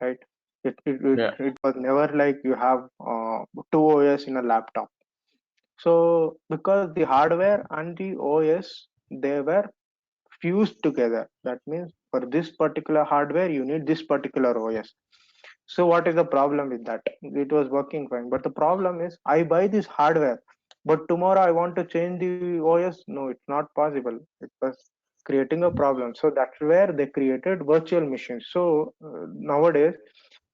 right? It Yeah. it was never like you have two OS in a laptop. So because the hardware and the OS, they were fused together. That means for this particular hardware, you need this particular OS. So what is the problem with that? It was working fine, but the problem is I buy this hardware, but tomorrow I want to change the OS. No, it's not possible. It was creating a problem. So that's where they created virtual machines. So nowadays,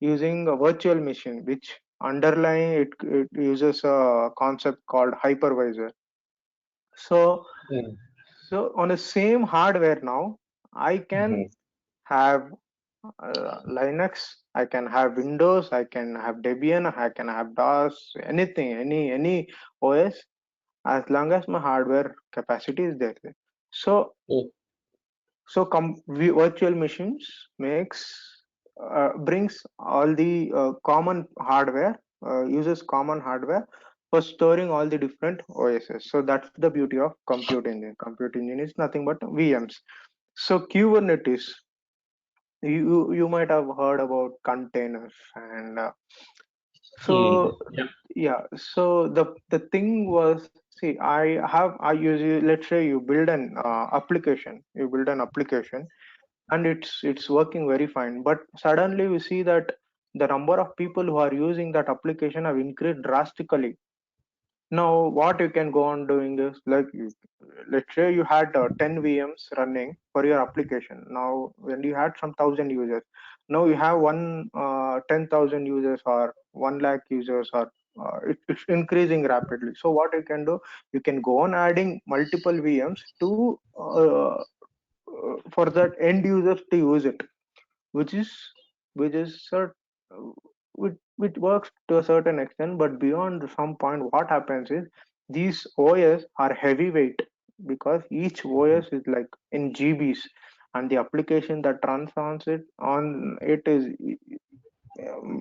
using a virtual machine, which underlying it uses a concept called hypervisor. So Mm. so on the same hardware now, I can Mhm. have Linux, I can have Windows, I can have Debian, I can have DOS, anything, any OS, as long as my hardware capacity is there. So Mm. virtual machines makes brings all the common hardware, uses common hardware for storing all the different OSs. So that's the beauty of compute engine. Compute engine is nothing but VMs. So Kubernetes, you might have heard about containers and Mm. so Yeah. yeah, so the thing was, see, I use you, let's say you build an application, and it's working very fine, but suddenly we see that the number of people who are using that application have increased drastically. Now, what you can go on doing is like, let's say you had 10 VMs running for your application. Now, when you had some thousand users, now you have 10,000 users or 1 lakh users, or it's increasing rapidly. So, what you can do, you can go on adding multiple VMs to for that end users to use it, which is which is which works to a certain extent, but beyond some point, what happens is these OS are heavyweight because each OS is like in GBs, and the application that runs on it is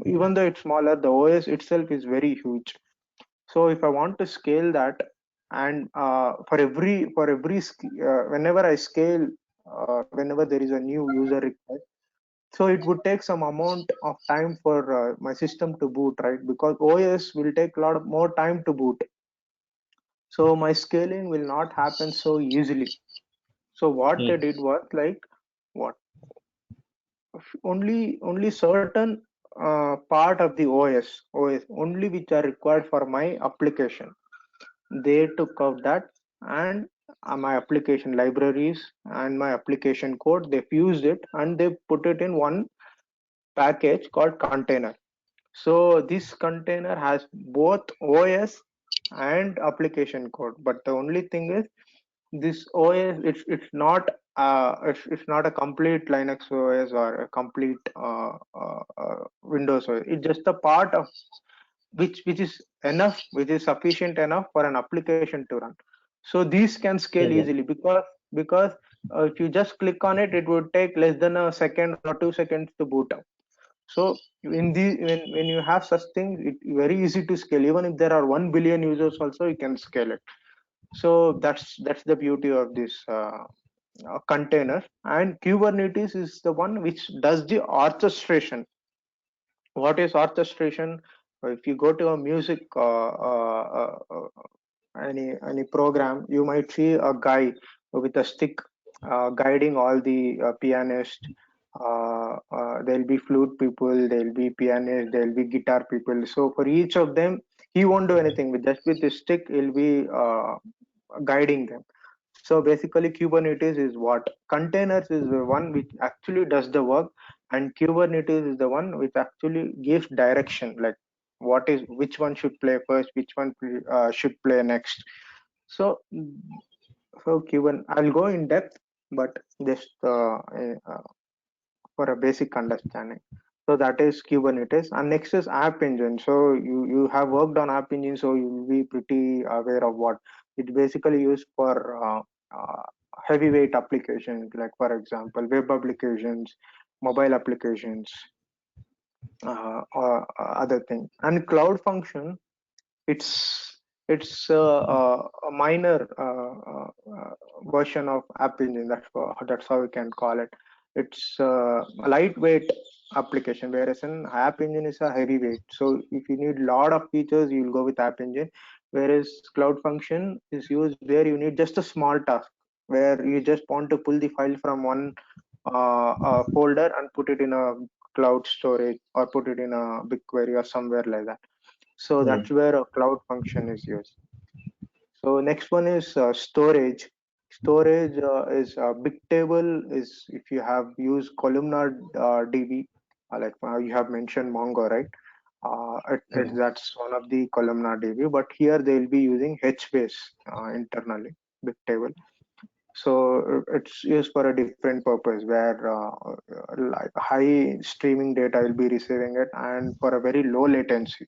even though it's smaller, the OS itself is very huge. So if I want to scale that, and whenever I scale, whenever there is a new user request, so it would take some amount of time for my system to boot, right? Because OS will take a lot of more time to boot. So my scaling will not happen so easily. So what they Mm. did was like, what only certain part of the OS only which are required for my application. They took out that, and my application libraries and my application code, they fused it and they put it in one package called container. So this container has both OS and application code, but the only thing is this OS, it's not a complete Linux OS or a complete Windows OS. It's just a part of which is enough, which is sufficient enough for an application to run. So these can scale Mhm. easily because if you just click on it, it would take less than a second or 2 seconds to boot up. So when you have such things, it's very easy to scale. Even if there are 1 billion users, also you can scale it. So that's the beauty of this container. And Kubernetes is the one which does the orchestration. What is orchestration? If you go to a music any program, you might see a guy with a stick guiding all the pianists. There'll be flute people, there'll be pianists, there'll be guitar people. So for each of them, he won't do anything. With his stick, he'll be guiding them. So basically, Kubernetes is what? Containers is the one which actually does the work, and Kubernetes is the one which actually gives direction, like which one should play first, which one should play next. So, I'll go in depth, but just for a basic understanding. So that is Kubernetes, and next is App Engine. So you have worked on App Engine, so you will be pretty aware of what it's basically used for. Uh, Heavyweight applications, like for example web applications, mobile applications, or other things. And Cloud Function, it's a minor version of App Engine. That's how we can call it. It's lightweight. application, whereas an App Engine is a heavyweight. So if you need a lot of features, you'll go with App Engine. Whereas Cloud Function is used where you need just a small task, where you just want to pull the file from one folder and put it in a cloud storage or put it in a BigQuery or somewhere like that. So Hmm. that's where a Cloud Function is used. So next one is storage. Storage is Bigtable is if you have used Columnar DB, like you have mentioned Mongo, right? Hmm. That's one of the columnar DB, but here they will be using HBase internally, Bigtable. So it's used for a different purpose where like high streaming data will be receiving it and for a very low latency.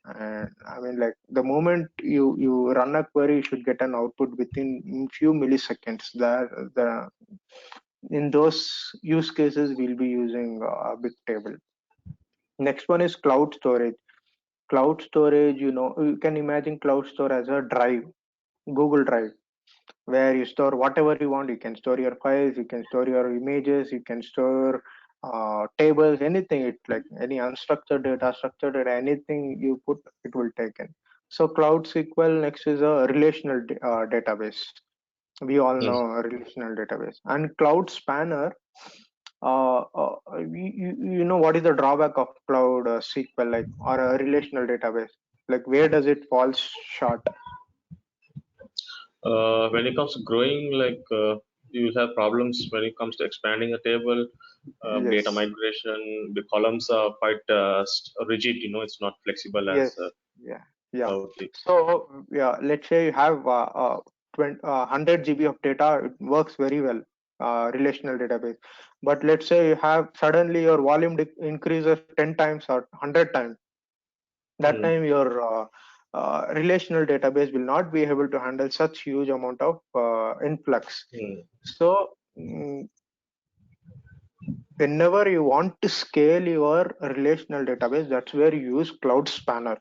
And I mean, like the moment you run a query, you should get an output within few milliseconds. The in those use cases, we'll be using Bigtable. Next one is cloud storage. Cloud storage, you can imagine cloud store as a drive, Google Drive, where you store whatever you want. You can store your files, you can store your images, you can store tables, anything. It's like any unstructured data, structured data, anything you put, it will take in. So Cloud SQL next is a relational database. We all Hmm. know a relational database. And Cloud Spanner, you know what is the drawback of Cloud SQL, like, or a relational database? Like, where does it fall short? When it comes to growing, you will have problems when it comes to expanding a table, data Yes, migration. The columns are quite rigid. It's not flexible as yes, yeah, yeah. how the. So, yeah, let's say you have 100 GB of data, it works very well, relational database. But let's say you have suddenly your volume increases 10 times or 100 times. That Hmm. time your relational database will not be able to handle such huge amount of influx. Hmm. So, whenever you want to scale your relational database, that's where you use Cloud Spanner.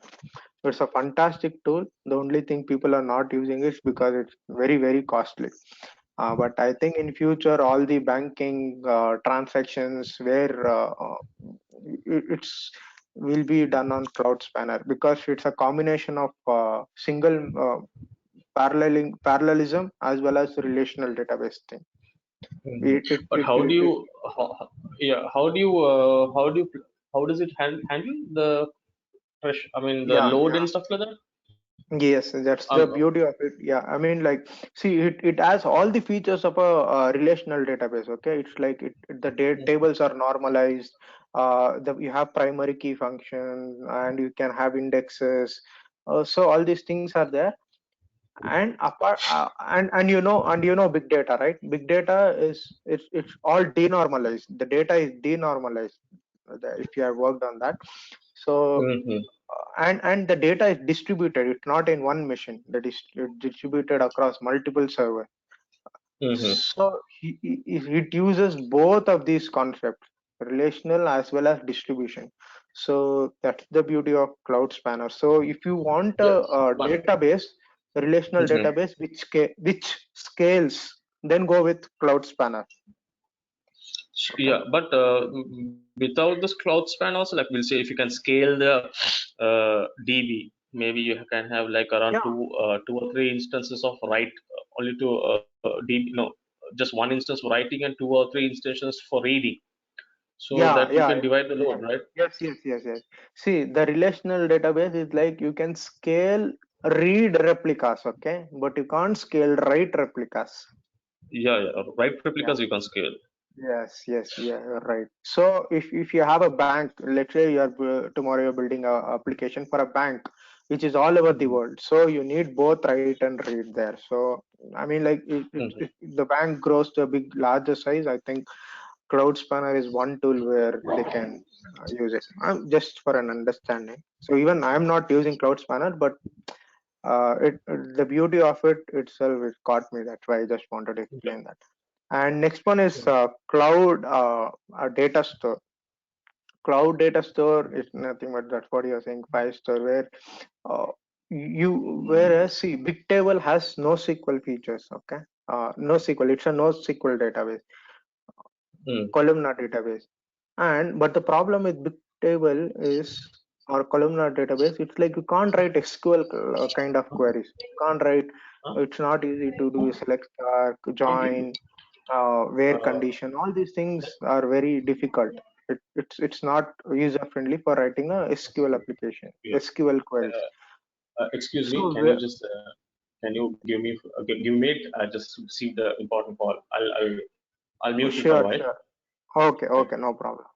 It's a fantastic tool. The only thing people are not using is because it's very, very costly. But I think in future, all the banking transactions where it's will be done on Cloud Spanner because it's a combination of single parallelism as well as relational database thing. Hmm. It, it, But it, how do it, you, yeah, how does it handle the pressure? I mean, the yeah, load yeah. and stuff like that. Yes, that's the Um, beauty of it. Yeah, I mean, like, see, it has all the features of a relational database. Okay, it's like the tables are normalized. You have primary key function, and you can have indexes. So all these things are there. And apart, and big data, right? Big data is it's all denormalized. The data is denormalized. If you have worked on that, so mhm, and the data is distributed. It's not in one machine. That is distributed across multiple servers. mhm. So it uses both of these concepts, relational as well as distribution. So that's the beauty of Cloud Spanner. So if you want Yes, a but database, a relational mhm. database which scales, then go with Cloud Spanner. Okay. Yeah, but without this cloud span also, like we'll say, if you can scale the DB, maybe you can have like around Yeah. two or three instances of write only to DB, no, just one instance for writing and two or three instances for reading, so Yeah. that you Yeah. can divide the load, right? Yes, yes, yes, yes. See, the relational database is like you can scale read replicas, okay, but you can't scale write replicas. Yeah, yeah. Write Yeah. replicas you can scale. Yes, yes, yeah, you're right. So if you have a bank, let's say tomorrow you're building a application for a bank, which is all over the Mhm. world. So you need both write and read there. So I mean, like Mhm. if the bank grows to a big larger size, I think Cloud Spanner is one tool where they can use it. Just for an understanding. So even I'm not using Cloud Spanner, but the beauty of it itself it caught me. That's why I just wanted to Yeah. explain that. And next one is Cloud Data Store. Cloud Data Store is nothing but that's what you're saying, file store where uh, whereas see Bigtable has no SQL features. Okay, no SQL. It's a no SQL database, Mm. columnar database. And but the problem with Bigtable is, or columnar database, it's like you can't write SQL kind of queries. You can't write. It's not easy to do select star, join, where condition. All these things are very difficult. It's not user friendly for writing a SQL application, Yes. SQL queries. Excuse me, So can you just can you give me give me? I just received the important call. I'll mute you for a sure, while. sure. Okay, okay, no problem.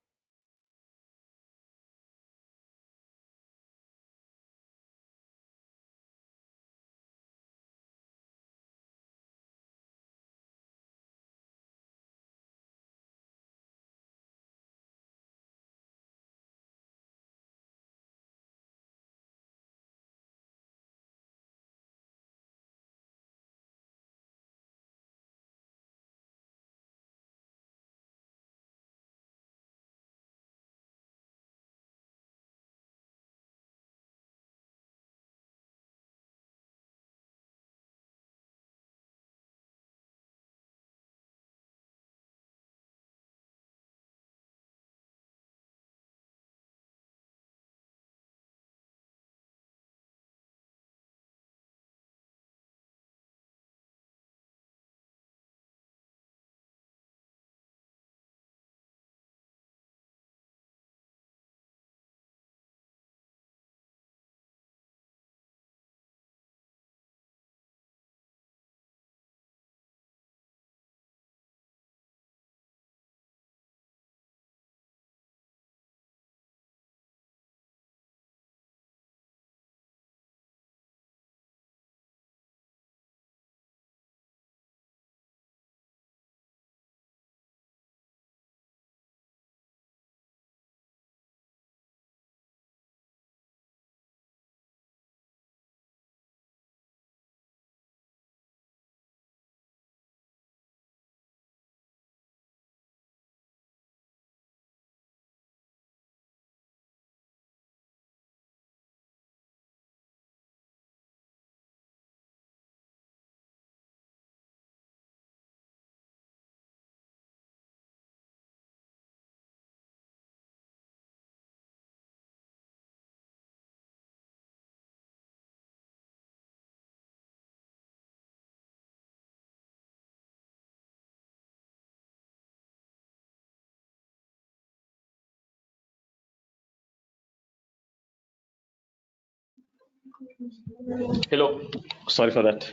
Hello. Sorry for that.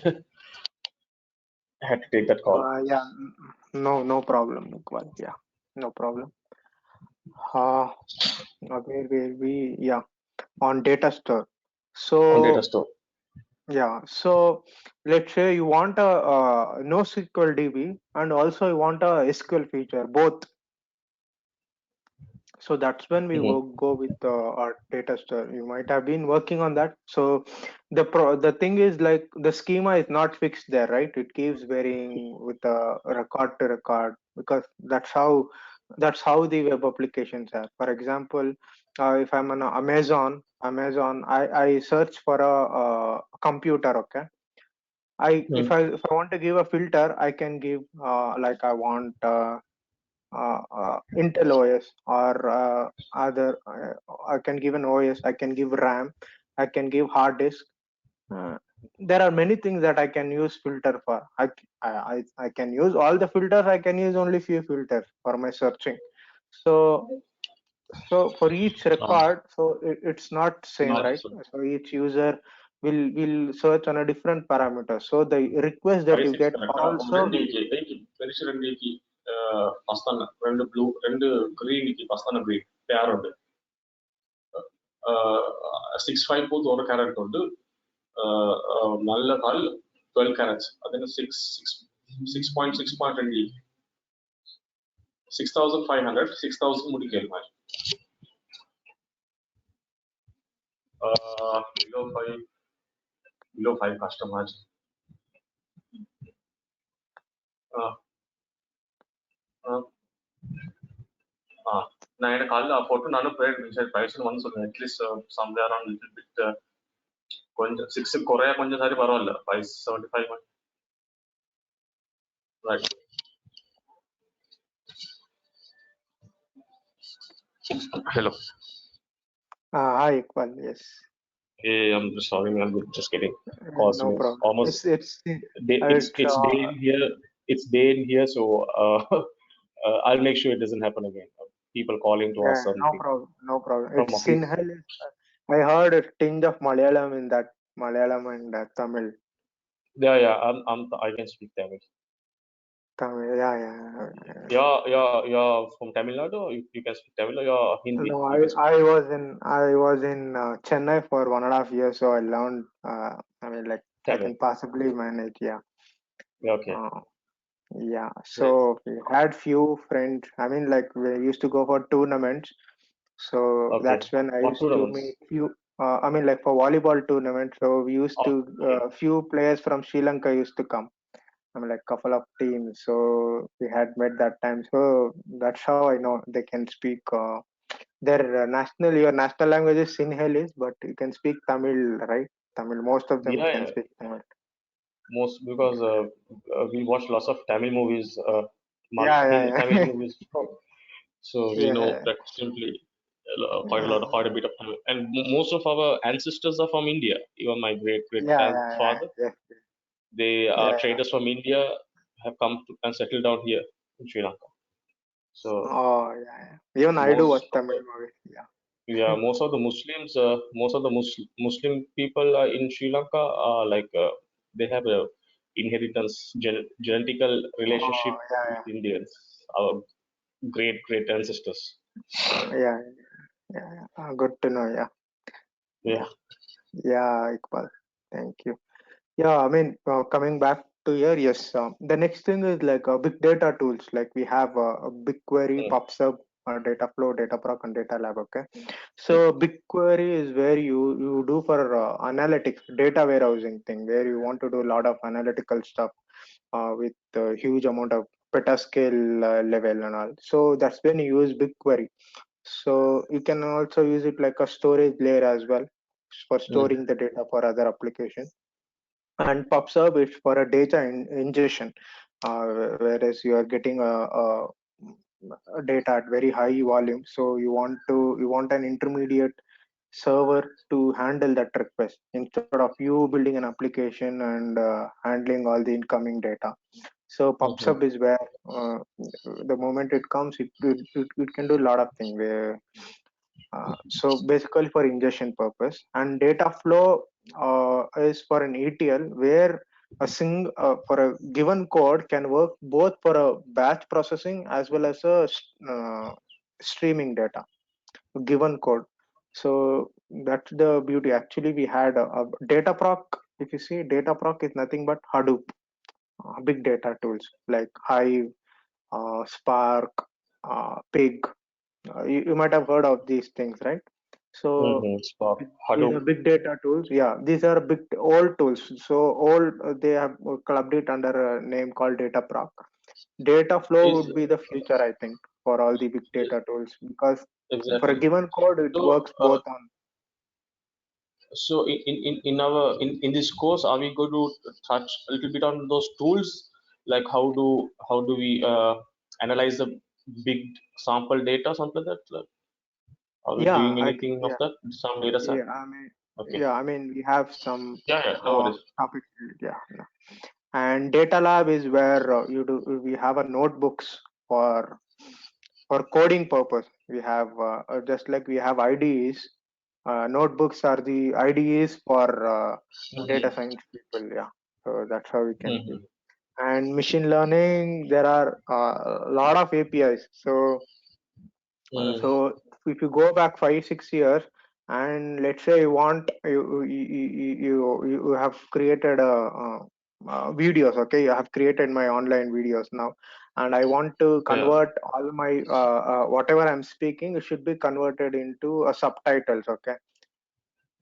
I had to take that call. Yeah, no problem, Iqbal. Yeah, no problem. Uh, where were we? Yeah, on data store. On data So store. yeah, so let's say you want a, NoSQL DB and also you want a SQL feature, both. So that's when we Mhm. go with our data store. You might have been working on that. So the thing is, like, the schema is not fixed there, right? It keeps varying with record to record, because that's how the web applications are. For example, if I'm on Amazon, I search for a computer. Okay, Mhm. if I want to give a filter, I can give, like, I want Intel OS, or other. I can give an OS. I can give RAM. I can give hard disk. Uh, there are many things that I can use filter for. I can use all the filters. I can use only few filters for my searching. So for each record, so it's not same, Not right? so. So each user will search on a different parameter. So the request that you Basics get correct. also will. Finish రెండికి పస్తాన రెండు blue రెండు green కి పస్తాన green పేర్ ఉంది 6 5 పోతే ఒక carrot ఉంది నల్ల call 12 carrots అదే 6.6.2 6500 6000 முடிக்கல் మరి below 5 customers நான் எனக்கு காலைல போட்டு நானும் போயிடுறேன் பைசன் வந்து சொல்லுவேன் at least somewhere on little bit கொஞ்சம் 6 குறைய கொஞ்சம் சாரி பரவாயில்ல 575 right Hello. Hi, Iqbal. Yes. Hey, I'm sorry, I'm just getting calls. No It's problem. almost day. It's It's day in here. It's day in here, so I'll make sure it doesn't happen again. People calling to yeah, ask no something problem. No problem. from It's office. Sinhal. I heard a tinge of Malayalam in that Malayalam and Tamil. Yeah, yeah. I can speak Tamil. Tamil. Yeah, yeah, yeah. Yeah. From Tamil Nadu. You can speak Tamil. Or you're Hindi. No, You can speak I was in Chennai for 1.5 years, so I learned. I mean, like I Tamil. can possibly manage. Yeah. Yeah, okay. Uh, yeah. Yeah. So we had few friends. I mean, like we used to go for tournaments. So Okay. that's when I What used to tournaments? meet few. I mean, like for volleyball tournament. So we used Oh, to okay. few players from Sri Lanka used to come. I mean, like couple of teams. So we had met that time. So that's how I know they can speak. Their your national language is Sinhalese, but you can speak Tamil, right? Tamil. Most of them Yeah, can yeah. speak Tamil. Most because we watch lots of Tamil movies, Yeah, Tamil yeah, movies, so we know yeah, practically quite a lot, yeah, quite a bit of Tamil. And most of our ancestors are from India. Even my great great yeah, yeah, grandfather, yeah, they are yeah. traders from India, have come to, and settled down here in Sri Lanka. So Oh, yeah, yeah. Even I do watch most of Tamil the movies. Yeah. yeah, most of the Muslims, most of the Muslim people in Sri Lanka are like they have a inheritance genetical relationship Oh, yeah, with Indians, our great great ancestors. yeah, yeah, yeah, yeah. Good to know. Yeah, Yeah. yeah, yeah, Iqbal. Thank you. Yeah, I mean, coming back to here, yes. The next thing is like big data tools. Like we have a BigQuery, Mm, PubSub, Dataflow, Dataproc, and Data Lab. Okay, so BigQuery is where you do for analytics, data warehousing thing, where you want to do a lot of analytical stuff with a huge amount of petascale level and all. So that's when you use BigQuery. So you can also use it like a storage layer as well for mm, storing the data for other applications. And PubSub is for a data ingestion, whereas you are getting a data at very high volume. So you want an intermediate server to handle that request instead of you building an application and handling all the incoming data. So mhm, PubSub is where the moment it comes, it can do a lot of things. So basically for ingestion purpose, and data flow is for an ETL where for a given code can work both for a batch processing as well as a streaming data given code. So that's the beauty. Actually, we had a Dataproc. If you see, Dataproc is nothing but Hadoop, big data tools like Hive, Spark, Pig. You might have heard of these things, right? So Spark, these Hadoop are big data tools. Yeah, these are big old tools. So old, they have clubbed it under a name called Dataproc. Dataflow is would be the future, I think, for all the big data tools, because for a exactly. given code, it So works both on. so in this course, are we going to touch a little bit on those tools, like how do we analyze the big sample data, something like that? Like, are we Yeah, doing anything of yeah, that? Some data set? yeah. I mean, Okay. yeah. I mean, we have some Yeah, yeah, no worries. topics. Yeah, yeah. And Data Lab is where you do. We have a notebooks for coding purpose. We have just like we have IDEs. Notebooks are the IDEs for data Mm-hmm. science people. Yeah, so that's how we can see. Mm-hmm. And machine learning, there are a lot of APIs. Mm. So if you go back 5 6 years, and let's say you want you have created videos. Okay, you have created my online videos now, and I want to Yeah. convert all my whatever I'm speaking, it should be converted into subtitles. Okay,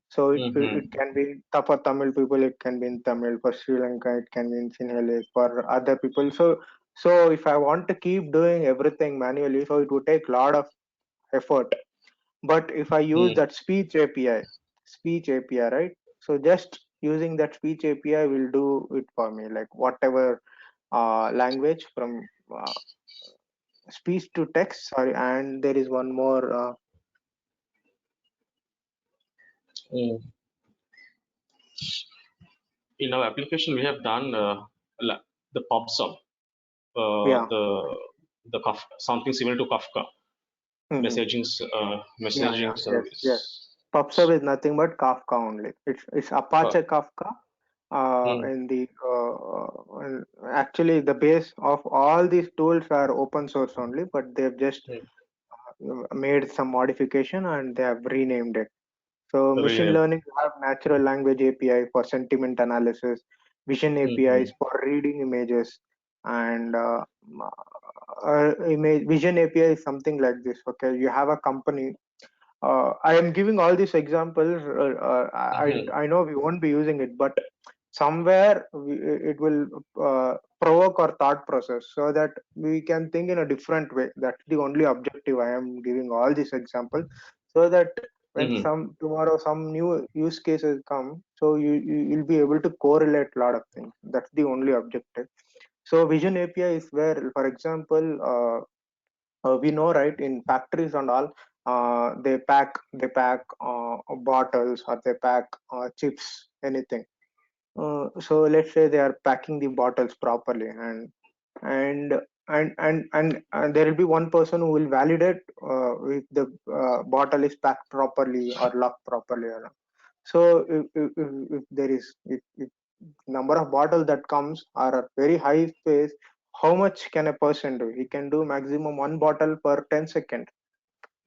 so it Mm-hmm. can be for Tamil people, it can be in Tamil. For Sri Lanka, it can be in Sinhalese. For other people, so if I want to keep doing everything manually, so it would take a lot of effort. But if I use Mm. that speech API, right? So just using that speech API will do it for me, like whatever language from uh, speech to text. Sorry, and there is one more. Mm. In our application, we have done the PubSub, Yeah. the Kafka, something similar to Kafka Mhm. messaging Yeah. messaging Yes. Yes. service. PubSub is nothing but Kafka only. It's Uh, Apache Kafka. mm, In the actually the base of all these tools are open source only, but they've just mm. made some modification and they have renamed it. So machine Rename. learning have natural language API for sentiment analysis, vision Mm-hmm. APIs for reading images, and image vision API is something like this. Okay, you have a company. I am giving all these examples. Mm-hmm. I know we won't be using it, but somewhere it will provoke our thought process so that we can think in a different way. That's the only objective I am giving all these examples, so that when Mm-hmm. some tomorrow some new use cases come, so you'll be able to correlate a lot of things. That's the only objective. So vision API is where, for example, we know, right, in factories and all, they pack bottles, or they pack chips, anything. So let's say they are packing the bottles properly, and and there will be one person who will validate if the bottle is packed properly or locked properly or not. So if there is, if number of bottles that comes are at very high pace, how much can a person do? He can do maximum one bottle per 10 seconds.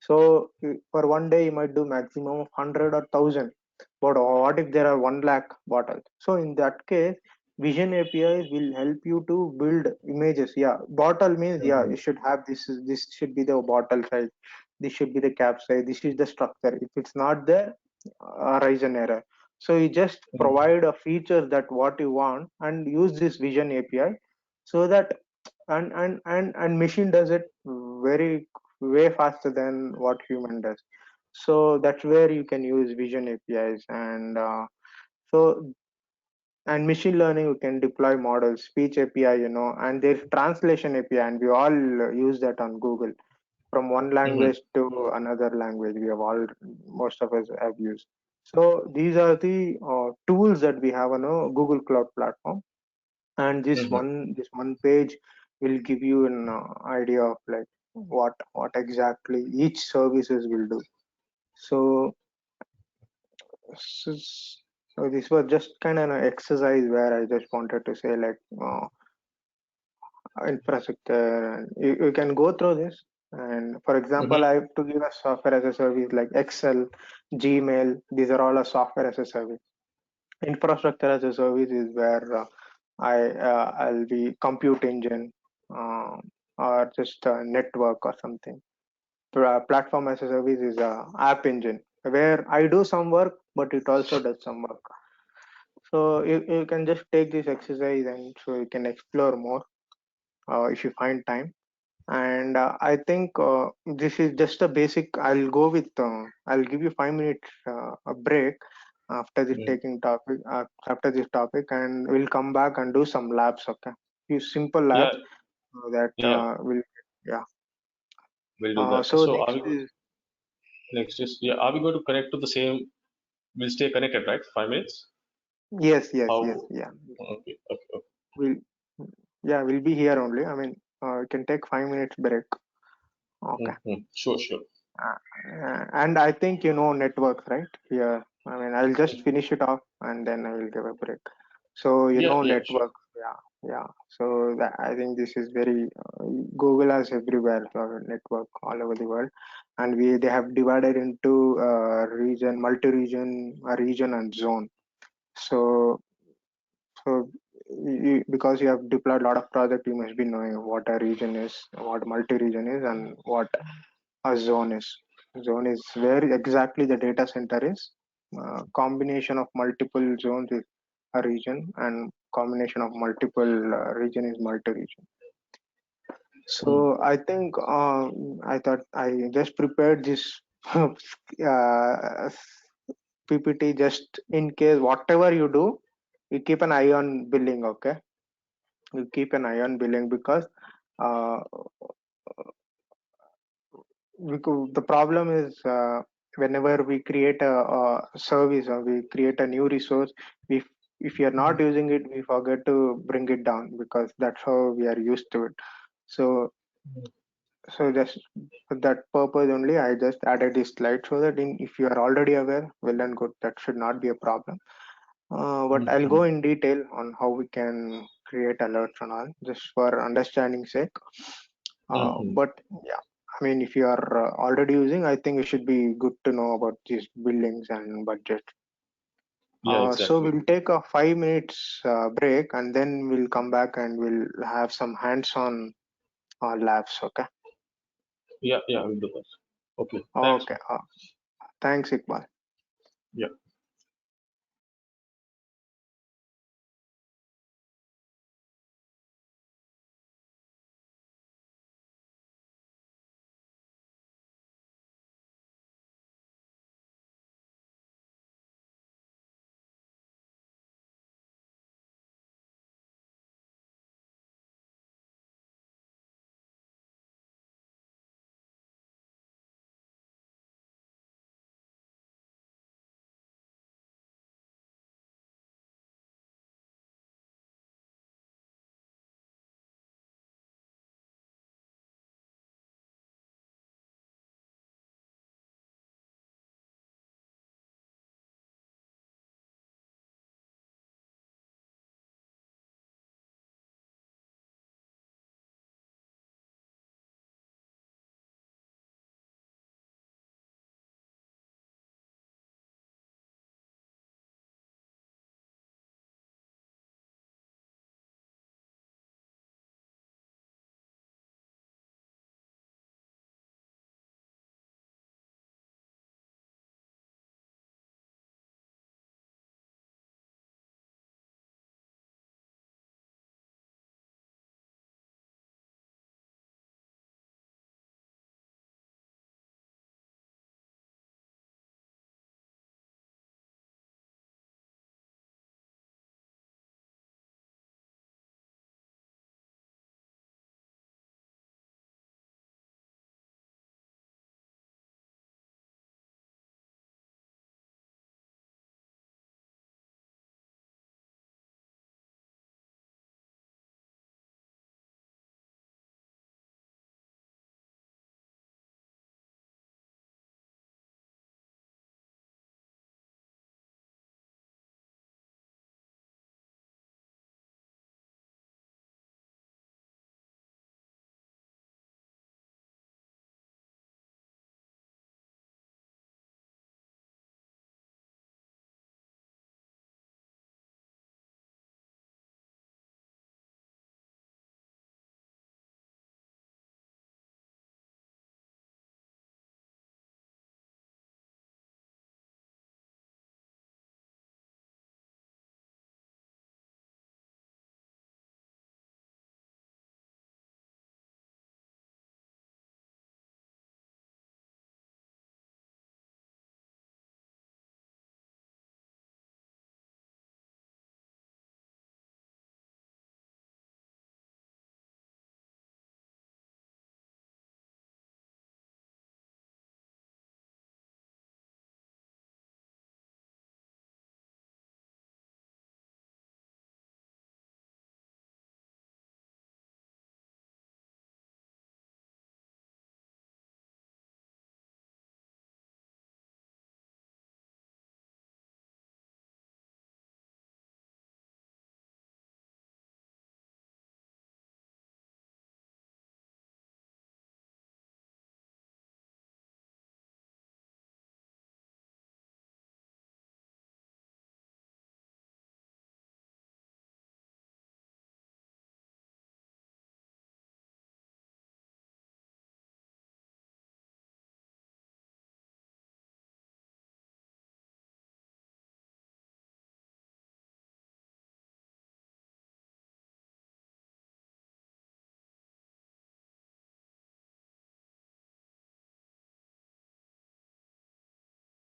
So for one day, you might do maximum of 100 or 1,000. But what if there are 1 lakh bottles? So in that case, Vision APIs will help you to build images. Yeah, bottle means, yeah, Mm-hmm. you should have this. This should be the bottle size. This should be the cap size. This is the structure. If it's not there, arise an error. So you just provide a feature that what you want and use this Vision API, so that and machine does it very way faster than what human does. So that's where you can use vision APIs, so and machine learning, you can deploy models, speech API, and there's translation API, and we all use that on Google, from one Mm-hmm. language to another language. We have all, most of us have used. So these are the tools that we have on a Google Cloud Platform, and Mm-hmm. this one page will give you an idea of like what exactly each services will do. So so, so this was just kind of an exercise where I just wanted to say, like, infrastructure, and you can go through this. And for example, I Mm-hmm. have to give a software as a service like Excel, Gmail. These are all a software as a service. Infrastructure as a service is where I'll be compute engine, um, or just a network or something. Platform as a service is a app engine where I do some work, but it also does some work. So you can just take this exercise, and so you can explore more if you find time. And I think this is just a basic. I'll give you 5 minutes a break after this Mm-hmm. taking topic, after this topic, and we'll come back and do some labs. Okay, few simple Yeah, labs that yeah, will, yeah. we'll do that. So So are next we is, next is yeah, are we going to connect to the same? We'll stay connected, right? 5 minutes. yes, yes, How? yes, yeah. Okay, okay, okay. We'll, yeah, we'll be here only. I mean, we can take 5 minutes break. Okay. Mm-hmm. Sure, sure. And I think you know networks, right? Yeah. I mean, I'll just finish it off and then I will give a break. So you Yeah, know yeah, sure. networks, yeah, yeah. So I think this is very Google has everywhere, so network all over the world, and they have divided into region, multi-region, a region, and zone. So because you have deployed a lot of project, you must be knowing what a region is, what multi-region is, and what a zone is. Zone is where exactly the data center is. Combination of multiple zones is a region, and combination of multiple region is multi-region. Mm. So I think I thought I just prepared this PPT just in case whatever you do, you keep an eye on billing. Okay, you keep an eye on billing because uh, the problem is whenever we create a service or we create a new resource, we if you're not using it, we forget to bring it down because that's how we are used to it. So so just for that purpose only, I just added this slide so that if you are already aware, well and good, that should not be a problem. But I'll go in detail on how we can create alerts and all, just for understanding sake. But yeah, I mean, if you are already using, I think it should be good to know about these billings and budget. Yeah, So exactly. we'll take a 5 minutes break and then we'll come back and we'll have some hands-on labs. Okay. Yeah, we'll do that. Okay, thanks. Okay. Thanks, Iqbal. Yeah.